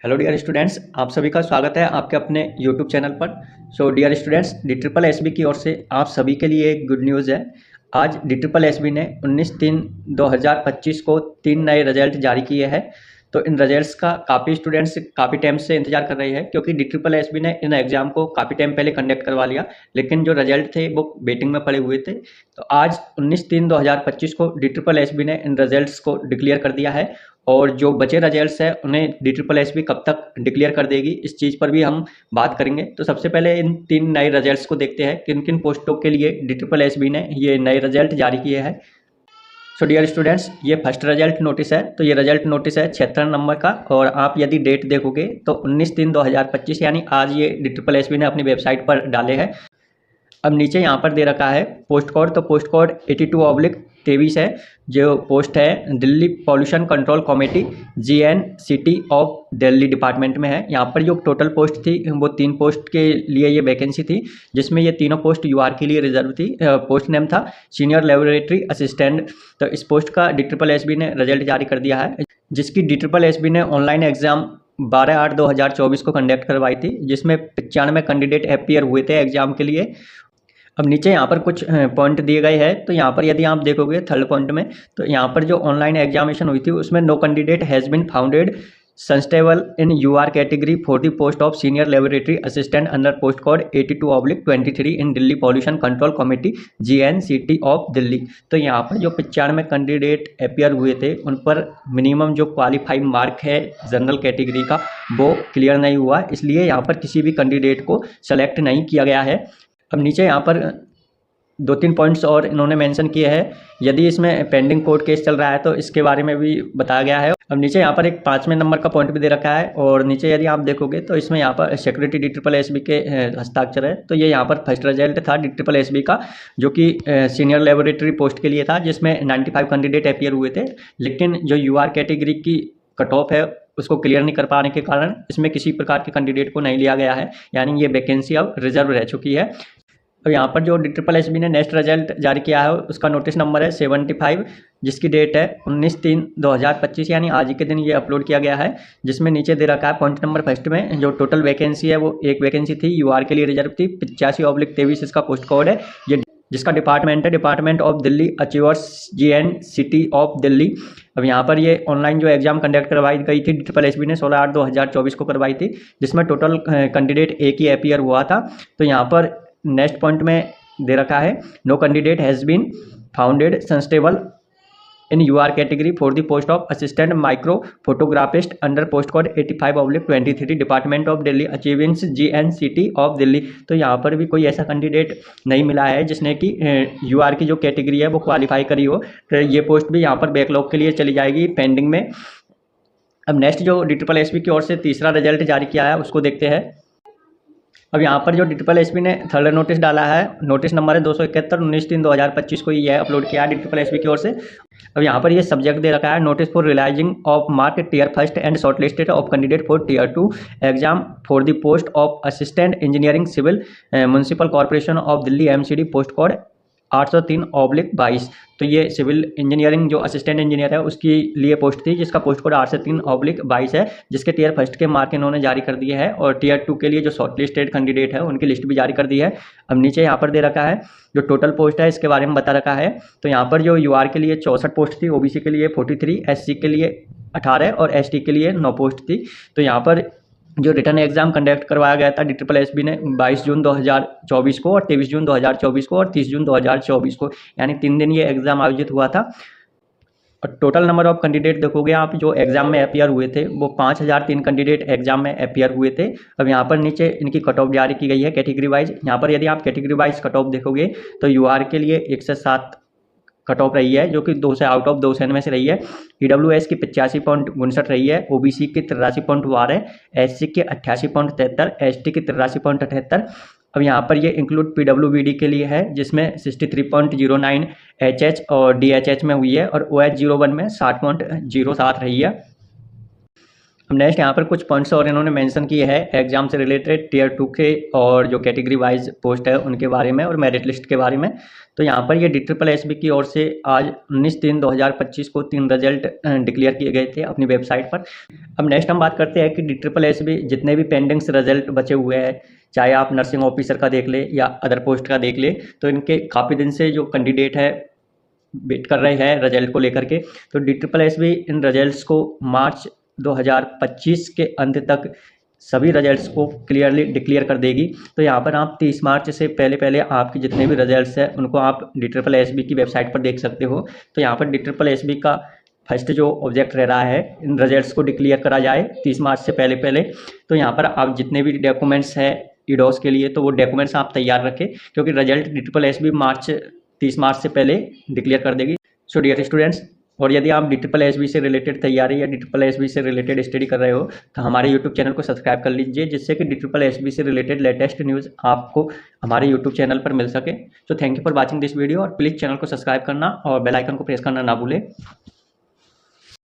Hello dear students, आप सभी का स्वागत है आपके अपने यूट्यूब चैनल पर। डियर स्टूडेंट्स, DSSB की ओर से आप सभी के लिए एक गुड न्यूज़ है। आज DSSB ने 19/3/2025 को 3 नए रिजल्ट जारी किए हैं। तो इन रिजल्ट्स का काफ़ी स्टूडेंट्स काफ़ी टाइम से इंतजार कर रहे हैं, क्योंकि DSSB ने इन एग्ज़ाम को काफ़ी टाइम पहले कंडक्ट करवा लिया, लेकिन जो रिजल्ट थे वो वेटिंग में पड़े हुए थे। तो आज 19/3/2025 को DSSB ने इन रिजल्ट्स को डिक्लेयर कर दिया है, और जो बचे रिजल्ट्स है उन्हें DSSB कब तक डिक्लेयर कर देगी, इस चीज़ पर भी हम बात करेंगे। तो सबसे पहले इन 3 नए रिजल्ट्स को देखते हैं, किन किन पोस्टों के लिए DSSB ने ये नए रिजल्ट जारी किए हैं। डियर स्टूडेंट्स, ये फर्स्ट रिजल्ट नोटिस है। तो ये रिजल्ट नोटिस है 76 नंबर का, और आप यदि डेट देखोगे तो 19/3/2025 यानी आज ये DSSB ने अपनी वेबसाइट पर डाले हैं। अब नीचे यहाँ पर दे रखा है पोस्ट कोड, तो पोस्ट कोड 82/23 है। जो पोस्ट है Delhi pollution control committee GNCT of Delhi department में है। यहाँ पर जो टोटल पोस्ट थी वो 3 पोस्ट के लिए ये वैकेंसी थी, जिसमें ये तीनों पोस्ट UR के लिए रिजर्व थी। पोस्ट नेम था सीनियर लेबोरेटरी असिस्टेंट। तो इस पोस्ट का DSSB ने रिजल्ट जारी कर दिया है, जिसकी DSSB ने ऑनलाइन एग्जाम 12/8/2024 को कंडक्ट करवाई थी, जिसमें 95 कैंडिडेट अपीयर हुए थे एग्जाम के लिए। अब नीचे यहाँ पर कुछ पॉइंट दिए गए हैं। तो यहाँ पर यदि आप देखोगे थर्ड पॉइंट में, तो यहाँ पर जो ऑनलाइन एग्जामिनेशन हुई थी उसमें no candidate has been founded suitable in UR category for the post of senior laboratory assistant under post code 82/23 in Delhi pollution control committee GNCT of Delhi. तो यहाँ पर जो 95 कैंडिडेट अपीयर हुए थे उन पर मिनिमम जो क्वालिफाइंग मार्क है जनरल कैटेगरी का वो क्लियर नहीं हुआ, इसलिए यहाँ पर किसी भी कैंडिडेट को सेलेक्ट नहीं किया गया है। अब नीचे यहाँ पर 2-3 पॉइंट्स और इन्होंने मेंशन किए हैं। यदि इसमें पेंडिंग कोर्ट केस चल रहा है तो इसके बारे में भी बताया गया है। अब नीचे यहाँ पर एक 5वें नंबर का पॉइंट भी दे रखा है, और नीचे यदि आप देखोगे तो इसमें यहाँ पर सिक्योरिटी DSSB के हस्ताक्षर है। तो ये यहाँ पर फर्स्ट रिजल्ट था DSSB का, जो कि सीनियर लेबोरेटरी पोस्ट के लिए था, जिसमें 95 कैंडिडेट अपीयर हुए थे, लेकिन जो UR कैटेगरी की कट ऑफ है उसको क्लियर नहीं कर पाने के कारण इसमें किसी प्रकार के कैंडिडेट को नहीं लिया गया है, यानी ये वैकेंसी अब रिजर्व रह चुकी है। तो यहाँ पर जो DSSB ने नेक्स्ट रिजल्ट जारी किया है उसका नोटिस नंबर है 75, जिसकी डेट है 19/3/2025 यानी आज ही के दिन ये अपलोड किया गया है, जिसमें नीचे दे रखा है पॉइंट नंबर फर्स्ट में जो टोटल वैकेंसी है वो एक वैकेंसी थी UR के लिए रिजर्व थी। 85/23 इसका पोस्ट कोड है, ये जिसका डिपार्टमेंट है department of Delhi achievers GNCT of Delhi. अब यहाँ पर ये ऑनलाइन जो एग्जाम कंडक्ट करवाई गई थी DSSB ने 16/8/2024 को करवाई थी, जिसमें टोटल कैंडिडेट एक ही अपीयर हुआ था। तो यहाँ पर नेक्स्ट पॉइंट में दे रखा है no candidate has been founded suitable in UR category for the post of assistant micro photographist under post code 85/23 department of Delhi अचीविंग्स GNCT ऑफ दिल्ली। तो यहाँ पर भी कोई ऐसा कैंडिडेट नहीं मिला है जिसने कि UR की जो कैटेगरी है वो क्वालिफाई करी हो। तो ये पोस्ट भी यहाँ पर बैकलॉग के लिए चली जाएगी पेंडिंग में। अब नेक्स्ट जो DSSB की ओर से तीसरा रिजल्ट जारी किया है उसको देखते हैं। अब यहाँ पर जो DSSB ने थर्ड नोटिस डाला है, नोटिस नंबर है 271 19/3/2025 को ये अपलोड किया है DSSB की ओर से। अब यहाँ पर ये सब्जेक्ट दे रखा है notice for realising of mark tier first and shortlisted of candidate for tier 2 exam for the post of assistant engineering civil municipal corporation of Delhi MCD post code 803/22। तो ये सिविल इंजीनियरिंग जो असिस्टेंट इंजीनियर है उसके लिए post थी, जिसका post code 803/22 है, जिसके टियर फर्स्ट के मार्क इन्होंने जारी कर दिए हैं, और टियर 2 के लिए जो शॉर्टलिस्टेड कैंडिडेट है उनकी लिस्ट भी जारी कर दी है। अब नीचे यहाँ पर दे रखा है जो टोटल पोस्ट है इसके बारे में बता रखा है। तो यहाँ पर जो UR के लिए 64 पोस्ट थी, OBC के लिए 43, SC के लिए 18 और ST के लिए 9 पोस्ट थी। तो यहाँ पर जो रिटर्न एग्जाम कंडक्ट करवाया गया था DSSB ने 22 जून 2024 को, और 23 जून 2024 को, और 30 जून 2024 को, यानी 3 दिन ये एग्जाम आयोजित हुआ था। और टोटल नंबर ऑफ कैंडिडेट देखोगे आप जो एग्जाम में अपीयर हुए थे वो 5003 कैंडिडेट एग्जाम में अपीयर हुए थे। अब यहाँ पर नीचे इनकी कट ऑफ जारी की गई है कैटेगरी वाइज। यहाँ पर यदि आप कैटेगरी वाइज कट ऑफ देखोगे तो UR के लिए 107 कट ऑफ रही है, जो कि 2 से आउट ऑफ 2 में से रही है। EWS की 85.59 रही है, OBC की 83.12 है, SC की 88.73, ST की 83.78। अब यहाँ पर ये इंक्लूड PWBD के लिए है, जिसमें 63.09 HH और DHH में हुई है, और OH01 में 60.07 रही है। अब नेक्स्ट यहाँ पर कुछ पॉइंट्स और इन्होंने मेंशन किए हैं एग्जाम से रिलेटेड टीयर 2 के और जो कैटेगरी वाइज पोस्ट है उनके बारे में और मेरिट लिस्ट के बारे में। तो यहाँ पर ये DSSB की ओर से आज 19/3/2025 को 3 रिजल्ट डिक्लेयर किए गए थे अपनी वेबसाइट पर। अब नेक्स्ट हम बात करते हैं कि DSSB जितने भी पेंडिंग्स रिजल्ट बचे हुए हैं, चाहे आप नर्सिंग ऑफिसर का देख ले या अदर पोस्ट का देख ले, तो इनके काफ़ी दिन से जो कैंडिडेट है वेट कर रहे हैं रिजल्ट को लेकर के। तो DSSB इन रिजल्ट्स को मार्च 2025 के अंत तक सभी रिजल्ट्स को क्लियरली डिक्लेयर कर देगी। तो यहाँ पर आप 30 मार्च से पहले आपके जितने भी रिजल्ट्स हैं उनको आप DSSB की वेबसाइट पर देख सकते हो। तो यहाँ पर DSSB का फर्स्ट जो ऑब्जेक्ट रह रहा है इन रिजल्ट्स को डिक्लेयर करा जाए 30 मार्च से पहले। तो यहाँ पर आप जितने भी डॉक्यूमेंट्स हैं ईडोस के लिए तो वो डॉक्यूमेंट्स आप तैयार रखें, क्योंकि रिजल्ट DSSB 30 मार्च से पहले डिक्लेयर कर देगी। सो डियर स्टूडेंट्स, और यदि आप DSSB से रिलेटेड तैयारी या DSSB से रिलेटेड स्टडी कर रहे हो तो हमारे यूट्यूब चैनल को सब्सक्राइब कर लीजिए, जिससे कि DSSB से रिलेटेड लेटेस्ट न्यूज़ आपको हमारे यूट्यूब चैनल पर मिल सके। So thank you for watching this video, और प्लीज़ चैनल को सब्सक्राइब करना और बेल आइकन को प्रेस करना ना भूलें।